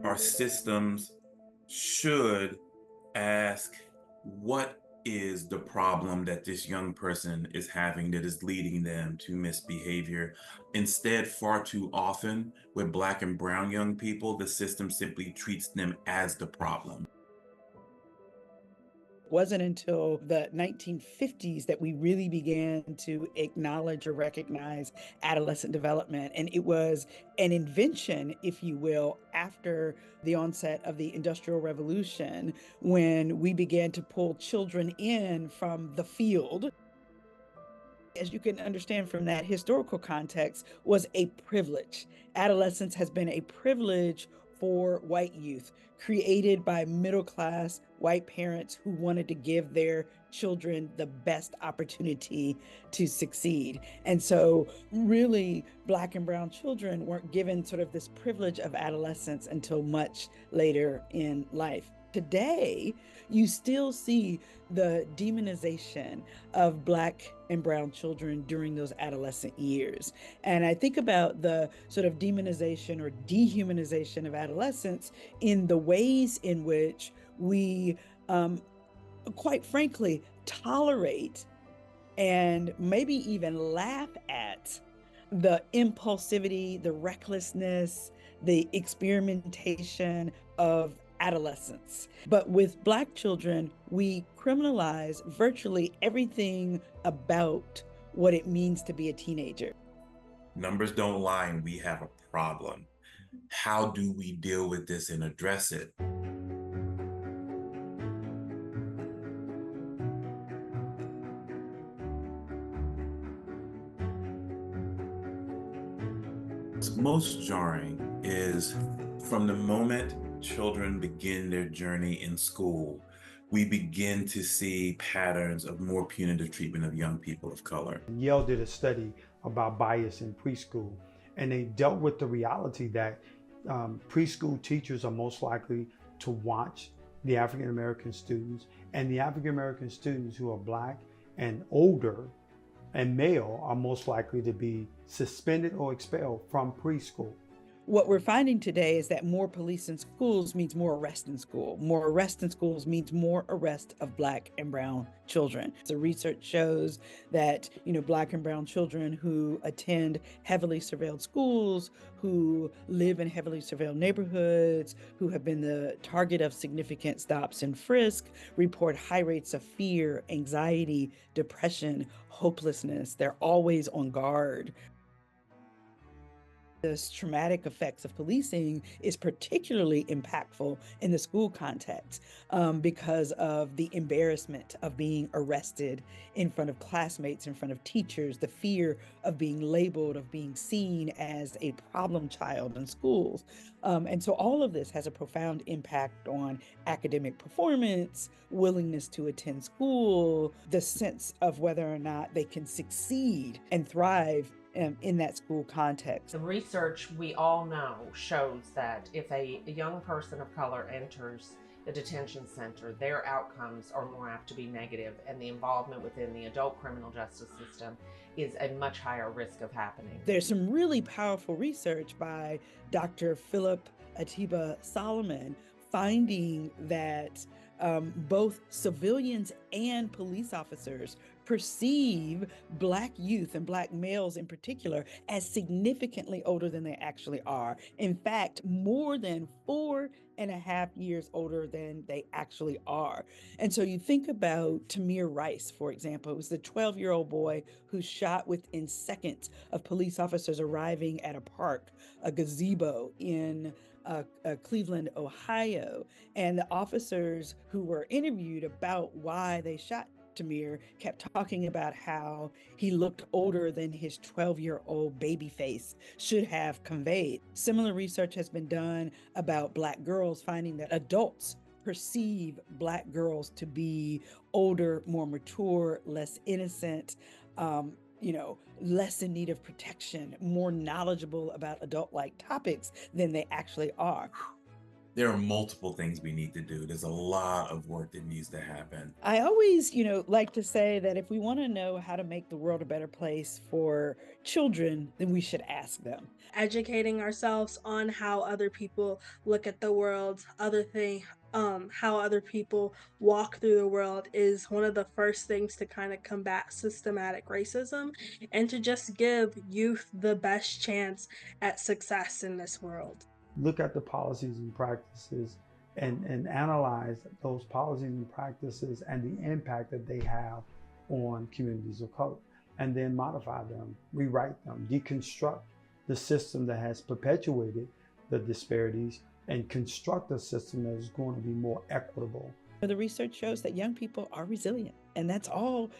Our systems should ask, what is the problem that this young person is having that is leading them to misbehavior? Instead, far too often with Black and brown young people, the system simply treats them as the problem. Wasn't until the 1950s that we really began to acknowledge or recognize adolescent development. And it was an invention, if you will, after the onset of the Industrial Revolution, when we began to pull children in from the field. As you can understand from that historical context, was a privilege. Adolescence has been a privilege for white youth, created by middle class white parents who wanted to give their children the best opportunity to succeed. And so, really, Black and brown children weren't given sort of this privilege of adolescence until much later in life. Today, you still see the demonization of Black and brown children during those adolescent years. And I think about the sort of demonization or dehumanization of adolescence in the ways in which we, quite frankly, tolerate and maybe even laugh at the impulsivity, the recklessness, the experimentation of adolescence. But with Black children, we criminalize virtually everything about what it means to be a teenager. Numbers don't lie, and we have a problem. How do we deal with this and address it? What's most jarring is from the moment children begin their journey in school, we begin to see patterns of more punitive treatment of young people of color. Yale did a study about bias in preschool, and they dealt with the reality that preschool teachers are most likely to watch the African American students, and the African American students who are Black and older and male are most likely to be suspended or expelled from preschool. What we're finding today is that more police in schools means more arrest in school. More arrest in schools means more arrest of Black and brown children. So research shows that, Black and brown children who attend heavily surveilled schools, who live in heavily surveilled neighborhoods, who have been the target of significant stops and frisk, report high rates of fear, anxiety, depression, hopelessness. They're always on guard. The traumatic effects of policing is particularly impactful in the school context because of the embarrassment of being arrested in front of classmates, in front of teachers, the fear of being labeled, of being seen as a problem child in schools. And so all of this has a profound impact on academic performance, willingness to attend school, the sense of whether or not they can succeed and thrive in that school context. The research we all know shows that if a young person of color enters the detention center, their outcomes are more apt to be negative, and the involvement within the adult criminal justice system is a much higher risk of happening. There's some really powerful research by Dr. Philip Atiba Solomon finding that both civilians and police officers perceive Black youth and Black males in particular as significantly older than they actually are. In fact, more than 4.5 years older than they actually are. And so you think about Tamir Rice, for example. It was the 12-year-old boy who shot within seconds of police officers arriving at a park, a gazebo in Cleveland, Ohio. And the officers who were interviewed about why they shot Tamir kept talking about how he looked older than his 12-year-old baby face should have conveyed. Similar research has been done about Black girls, finding that adults perceive Black girls to be older, more mature, less innocent, less in need of protection, more knowledgeable about adult-like topics than they actually are. There are multiple things we need to do. There's a lot of work that needs to happen. I always, like to say that if we want to know how to make the world a better place for children, then we should ask them. Educating ourselves on how other people look at the world, how other people walk through the world is one of the first things to kind of combat systematic racism and to just give youth the best chance at success in this world. Look at the policies and practices and analyze those policies and practices and the impact that they have on communities of color, and then modify them, rewrite them, deconstruct the system that has perpetuated the disparities and construct a system that is going to be more equitable. The research shows that young people are resilient, and that's all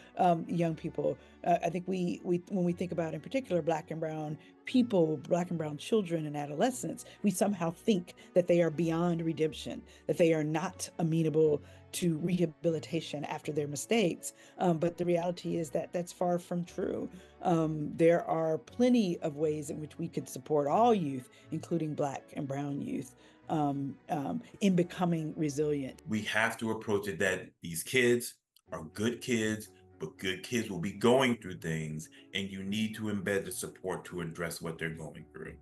young people. I think we when we think about, in particular, Black and brown people, Black and brown children and adolescents, we somehow think that they are beyond redemption, that they are not amenable to rehabilitation after their mistakes. But the reality is that that's far from true. There are plenty of ways in which we could support all youth, including Black and brown youth, in becoming resilient. We have to approach it that these kids are good kids, but good kids will be going through things, and you need to embed the support to address what they're going through.